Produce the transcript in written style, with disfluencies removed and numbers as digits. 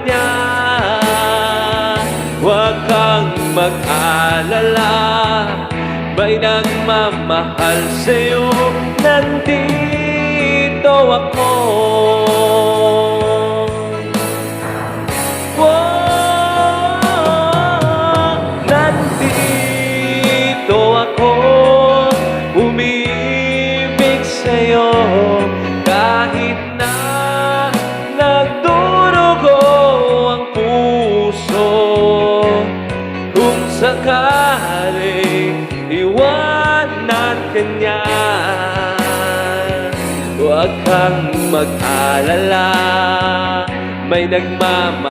kanya. Huwag kang mag-alala, may nagmamahal sa'yo. Nandito ako. Nandito ako, umibig sa'yo. Kahit na nagdurugo ang puso, kung sakaling iwanan ka niya, huwag kang mag-alala, may nagmamahal.